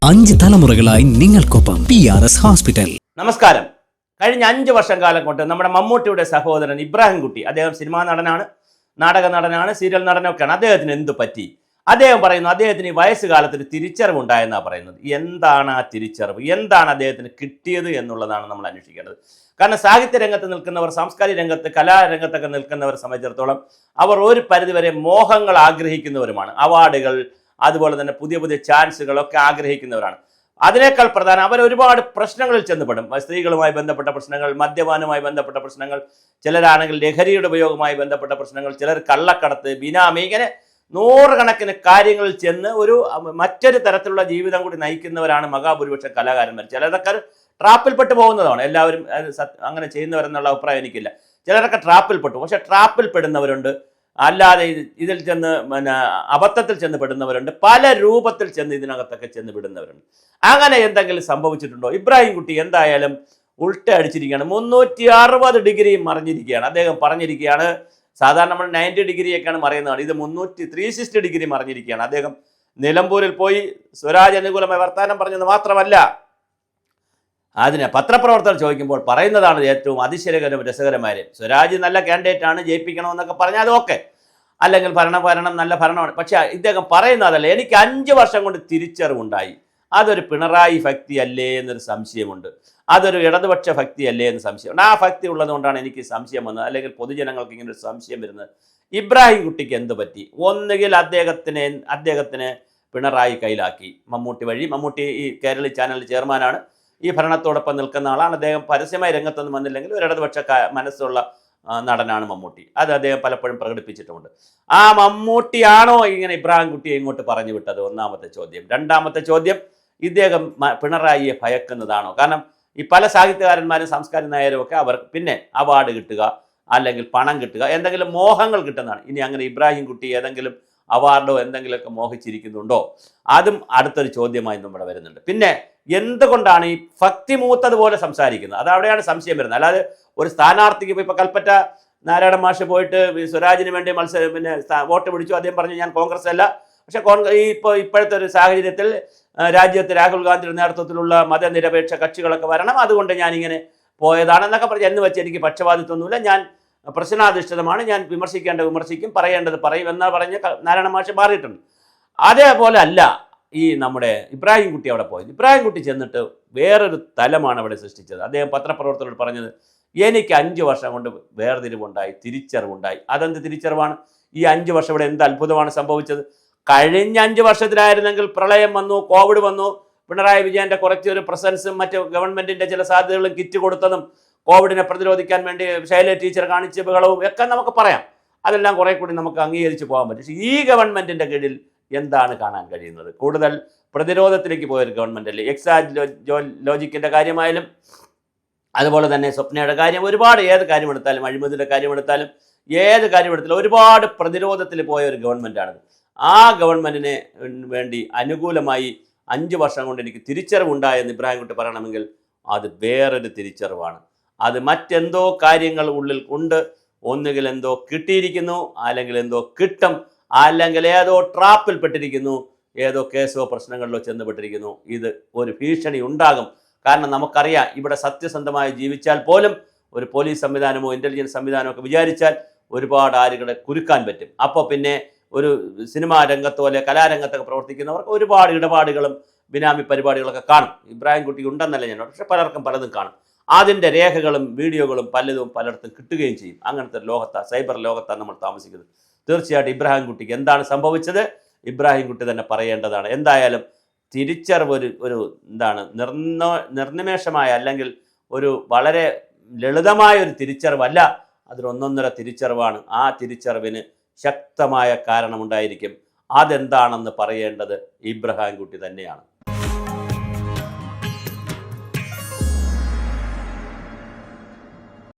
5 തലമുറകളായി നിങ്ങൾക്കൊപ്പം PRS hospital. നമസ്കാരം. കഴിഞ്ഞ 5 വർഷം കാലം കൊണ്ട് നമ്മുടെ മമ്മൂട്ടിയുടെ സഹോദരൻ ഇബ്രാഹിം കുട്ടി, അദ്ദേഹം സിനിമാ നടനാണ്, നാടക നടനാണ്, സീരിയൽ നടനൊക്കെയാണ്. അദ്ദേഹത്തിന് എന്ത് പറ്റി? അദ്ദേഹം പറയുന്നു അദ്ദേഹത്തിന് ഈ വയസ്സുകാലത്ത് ഒരു തിരിച്ചറിവ് ഉണ്ടായെന്നാണ് പറയുന്നത്. എന്താണ് ആ തിരിച്ചറിവ്? എന്താണ് അദ്ദേഹത്തിന് കിട്ടിയത് എന്നുള്ളതാണ് നമ്മൾ അന്വേഷിക്കേണ്ടത്. കാരണം സാഹിത്യ രംഗത്ത് നിൽക്കുന്നവർ, സാംസ്കാരിക രംഗത്ത്, കലാരംഗത്തൊക്കെ നിൽക്കുന്നവരെ സംബന്ധിച്ചിടത്തോളം അവർ ഒരു പരിധിവരെ മോഹങ്ങൾ ആഗ്രഹിക്കുന്നവരുമാണ്. അവാർഡുകൾ, അതുപോലെ തന്നെ പുതിയ പുതിയ ചാൻസുകളൊക്കെ ആഗ്രഹിക്കുന്നവരാണ്. അതിനേക്കാൾ പ്രധാനം അവർ ഒരുപാട് പ്രശ്നങ്ങളിൽ ചെന്നപ്പെടും. സ്ത്രീകളുമായി ബന്ധപ്പെട്ട പ്രശ്നങ്ങൾ, മദ്യപാനവുമായി ബന്ധപ്പെട്ട പ്രശ്നങ്ങൾ, ചിലരാണെങ്കിൽ ലഹരിയുടെ ഉപയോഗവുമായി ബന്ധപ്പെട്ട പ്രശ്നങ്ങൾ, ചിലർ കള്ളക്കടത്ത്, ബിനാമി, ഇങ്ങനെ നൂറുകണക്കിന് കാര്യങ്ങളിൽ ചെന്ന് മറ്റൊരു തരത്തിലുള്ള ജീവിതം കൂടി നയിക്കുന്നവരാണ് മഹാഭൂരിപക്ഷം കലാകാരന്മാർ. ചിലരൊക്കെ ട്രാപ്പിൽപ്പെട്ട് പോകുന്നതാണ്. എല്ലാവരും അങ്ങനെ ചെയ്യുന്നവരെന്നുള്ള അഭിപ്രായം എനിക്കില്ല. ചിലരൊക്കെ ട്രാപ്പിൽപ്പെട്ടു. പക്ഷെ ട്രാപ്പിൽ പെടുന്നവരുണ്ട്, അല്ലാതെ ഇതിൽ ചെന്ന് അബദ്ധത്തിൽ ചെന്ന് പെടുന്നവരുണ്ട്, പല രൂപത്തിൽ ചെന്ന് ഇതിനകത്തൊക്കെ ചെന്ന് വിടുന്നവരുണ്ട്. അങ്ങനെ എന്തെങ്കിലും സംഭവിച്ചിട്ടുണ്ടോ? ഇബ്രാഹിം കുട്ടി എന്തായാലും ഉൾട്ട അടിച്ചിരിക്കുകയാണ്. 360 ഡിഗ്രി മറിഞ്ഞിരിക്കുകയാണ്. അദ്ദേഹം പറഞ്ഞിരിക്കുകയാണ്, സാധാരണ നമ്മൾ 90 ഡിഗ്രിയൊക്കെയാണ് മറിയുന്നതാണ്, ഇത് 360 ഡിഗ്രി മറിഞ്ഞിരിക്കുകയാണ്. അദ്ദേഹം നിലമ്പൂരിൽ പോയി സ്വരാജ് അനുകൂലമായ വർത്തമാനം പറഞ്ഞത് മാത്രമല്ല, അതിന് പത്രപ്രവർത്തകർ ചോദിക്കുമ്പോൾ പറയുന്നതാണ് ഏറ്റവും അതിശയകരവും രസകരമായും. സ്വരാജ് നല്ല കാൻഡിഡേറ്റ് ആണ്, ജയിപ്പിക്കണമെന്നൊക്കെ പറഞ്ഞാൽ അതൊക്കെ, അല്ലെങ്കിൽ ഭരണം നല്ല ഭരണമാണ്. പക്ഷേ ഇദ്ദേഹം പറയുന്നതല്ല, എനിക്ക് 5 വർഷം കൊണ്ട് തിരിച്ചറിവുണ്ടായി. അതൊരു പിണറായി ഭക്തി അല്ലേ എന്നൊരു സംശയമുണ്ട്, അതൊരു ഇടതുപക്ഷ ഭക്തി അല്ലേ എന്ന് സംശയമുണ്ട്. ആ ഭക്തി ഉള്ളതുകൊണ്ടാണ് എനിക്ക് സംശയം വന്നത്, അല്ലെങ്കിൽ പൊതുജനങ്ങൾക്ക് ഇങ്ങനെ ഒരു സംശയം വരുന്നത്. ഇബ്രാഹിം കുട്ടിക്ക് എന്ത് പറ്റി? ഒന്നുകിൽ അദ്ദേഹത്തിന് പിണറായി കയ്യിലാക്കി, മമ്മൂട്ടി വഴി. മമ്മൂട്ടി ഈ കേരളി ചാനൽ ചെയർമാനാണ്, ഈ ഭരണത്തോടൊപ്പം നിൽക്കുന്ന ആളാണ്. അദ്ദേഹം പരസ്യമായ രംഗത്തൊന്നും വന്നില്ലെങ്കിൽ ഒരു ഇടതുപക്ഷ മനസ്സുള്ള നടനാണ് മമ്മൂട്ടി. അത് അദ്ദേഹം പലപ്പോഴും പ്രകടിപ്പിച്ചിട്ടുമുണ്ട്. ആ മമ്മൂട്ടിയാണോ ഇങ്ങനെ ഇബ്രാഹിം കുട്ടിയെ ഇങ്ങോട്ട് പറഞ്ഞു വിട്ടത്? ഒന്നാമത്തെ ചോദ്യം. രണ്ടാമത്തെ ചോദ്യം, ഇദ്ദേഹം പിണറായിയെ ഭയക്കുന്നതാണോ? കാരണം ഈ പല സാഹിത്യകാരന്മാരും സാംസ്കാരിക നായരും ഒക്കെ അവർ പിന്നെ അവാർഡ് കിട്ടുക, അല്ലെങ്കിൽ പണം കിട്ടുക, എന്തെങ്കിലും മോഹങ്ങൾ കിട്ടുന്നതാണ്. ഇനി അങ്ങനെ ഇബ്രാഹിം കുട്ടി ഏതെങ്കിലും അവാർഡോ എന്തെങ്കിലുമൊക്കെ മോഹിച്ചിരിക്കുന്നുണ്ടോ? അതും അടുത്തൊരു ചോദ്യമായി നമ്മുടെ വരുന്നുണ്ട്. പിന്നെ എന്തുകൊണ്ടാണ് ഈ ഭക്തി മൂത്തതുപോലെ സംസാരിക്കുന്നത്? അതവിടെയാണ് സംശയം വരുന്നത്. അല്ലാതെ ഒരു സ്ഥാനാർത്ഥിക്ക് ഇപ്പോൾ കൽപ്പറ്റ നാരായണ മാഷ് പോയിട്ട് സ്വരാജിന് വേണ്ടി വോട്ട് പിടിച്ചു, അദ്ദേഹം പറഞ്ഞു ഞാൻ കോൺഗ്രസ് അല്ല. പക്ഷെ ഇപ്പോഴത്തെ ഒരു സാഹചര്യത്തിൽ രാജ്യത്ത് രാഹുൽ ഗാന്ധിയുടെ നേതൃത്വത്തിലുള്ള മതനിരപേക്ഷ കക്ഷികളൊക്കെ വരണം, അതുകൊണ്ട് ഞാനിങ്ങനെ പോയതാണെന്നൊക്കെ പറഞ്ഞ് എന്ന് വെച്ച് എനിക്ക് പക്ഷപാതിത്വമൊന്നുമില്ല, ഞാൻ പ്രശ്നാധിഷ്ഠിതമാണ്, ഞാൻ വിമർശിക്കും, പറയേണ്ടത് പറയും എന്നാ പറഞ്ഞ് നാരായണ മാഷ് മാറിയിട്ടുണ്ട്. അതേപോലെ അല്ല ഈ നമ്മുടെ ഇബ്രാഹിം കുട്ടി അവിടെ പോയത്. ഇബ്രാഹിം കുട്ടി ചെന്നിട്ട് വേറൊരു തലമാണ് അവിടെ സൃഷ്ടിച്ചത്. അദ്ദേഹം പത്രപ്രവർത്തകരോട് പറഞ്ഞത്, എനിക്ക് 5 വർഷം കൊണ്ട് വേർതിരിവുണ്ടായി, തിരിച്ചറിവുണ്ടായി. അതെന്ത് തിരിച്ചറിവാണ്? ഈ 5 വർഷം ഇവിടെ എന്ത് അത്ഭുതമാണ് സംഭവിച്ചത്? കഴിഞ്ഞ 5 വർഷത്തിലായിരുന്നെങ്കിൽ പ്രളയം വന്നു, കോവിഡ് വന്നു, പിണറായി വിജയന്റെ കുറച്ചൊരു പ്രസൻസും മറ്റ് ഗവൺമെന്റിന്റെ ചില സാധ്യതകളും കിറ്റ് കൊടുത്തതും കോവിഡിനെ പ്രതിരോധിക്കാൻ വേണ്ടി ശൈല ടീച്ചർ കാണിച്ച ബഹളവും ഒക്കെ നമുക്ക് പറയാം. അതെല്ലാം കുറെ കൂടി നമുക്ക് അംഗീകരിച്ച് പോകാൻ പറ്റും. പക്ഷേ ഈ ഗവൺമെന്റിന്റെ കീഴിൽ എന്താണ് കാണാൻ കഴിയുന്നത്? കൂടുതൽ പ്രതിരോധത്തിലേക്ക് പോയൊരു ഗവൺമെന്റ് അല്ലേ? ലോജിക്കിന്റെ കാര്യമായാലും അതുപോലെ തന്നെ സ്വപ്നയുടെ കാര്യം, ഒരുപാട് ഏത് കാര്യമെടുത്താലും, അഴിമതിയുടെ കാര്യമെടുത്താലും, ഏത് കാര്യമെടുത്താലും ഒരുപാട് പ്രതിരോധത്തിൽ പോയ ഒരു ഗവൺമെന്റാണിത്. ആ ഗവൺമെന്റിന് വേണ്ടി അനുകൂലമായി 5 വർഷം കൊണ്ട് എനിക്ക് തിരിച്ചറിവുണ്ടായെന്ന് ഇബ്രാഹിം കുട്ടി പറയണമെങ്കിൽ അത് വേറൊരു തിരിച്ചറിവാണ്. അത് മറ്റെന്തോ കാര്യങ്ങൾ ഉള്ളിൽ ഉണ്ട്. ഒന്നുകിൽ എന്തോ കിട്ടിയിരിക്കുന്നു, അല്ലെങ്കിൽ എന്തോ കിട്ടും, അല്ലെങ്കിൽ ഏതോ ട്രാപ്പിൽ പെട്ടിരിക്കുന്നു, ഏതോ കേസോ പ്രശ്നങ്ങളിലോ ചെന്നുപെട്ടിരിക്കുന്നു. ഇത് ഒരു ഭീഷണി ഉണ്ടാകും. കാരണം നമുക്കറിയാം, ഇവിടെ സത്യസന്ധമായി ജീവിച്ചാൽ പോലും ഒരു പോലീസ് സംവിധാനമോ ഇൻ്റലിജൻസ് സംവിധാനമോ ഒക്കെ വിചാരിച്ചാൽ ഒരുപാട് ആളുകളെ കുരുക്കാൻ പറ്റും. അപ്പോൾ പിന്നെ ഒരു സിനിമാ രംഗത്തോ അല്ലെ കലാരംഗത്തൊക്കെ പ്രവർത്തിക്കുന്നവർക്ക് ഒരുപാട് ഇടപാടുകളും ബിനാമി പരിപാടികളൊക്കെ കാണും. ഇബ്രാഹിം കുട്ടി ഉണ്ടെന്നല്ല ഞാൻ, പക്ഷെ പലർക്കും പലതും കാണും. അതിൻ്റെ രേഖകളും വീഡിയോകളും പലയിടത്തും കിട്ടുകയും ചെയ്യും. അങ്ങനത്തെ സൈബർ ലോകത്താണ് നമ്മൾ താമസിക്കുന്നത്. തീർച്ചയായിട്ടും ഇബ്രാഹിം കുട്ടിക്ക് എന്താണ് സംഭവിച്ചത്? ഇബ്രാഹിം കുട്ടി തന്നെ പറയേണ്ടതാണ്. എന്തായാലും തിരിച്ചറിവ് ഒരു എന്താണ് നിർനിമേഷമായ, അല്ലെങ്കിൽ ഒരു വളരെ ലളിതമായ ഒരു തിരിച്ചറിവല്ല, അതിലൊന്നൊന്നര തിരിച്ചറിവാണ്. ആ തിരിച്ചറിവിന് ശക്തമായ കാരണമുണ്ടായിരിക്കും. അതെന്താണെന്ന് പറയേണ്ടത് ഇബ്രാഹിം കുട്ടി തന്നെയാണ്.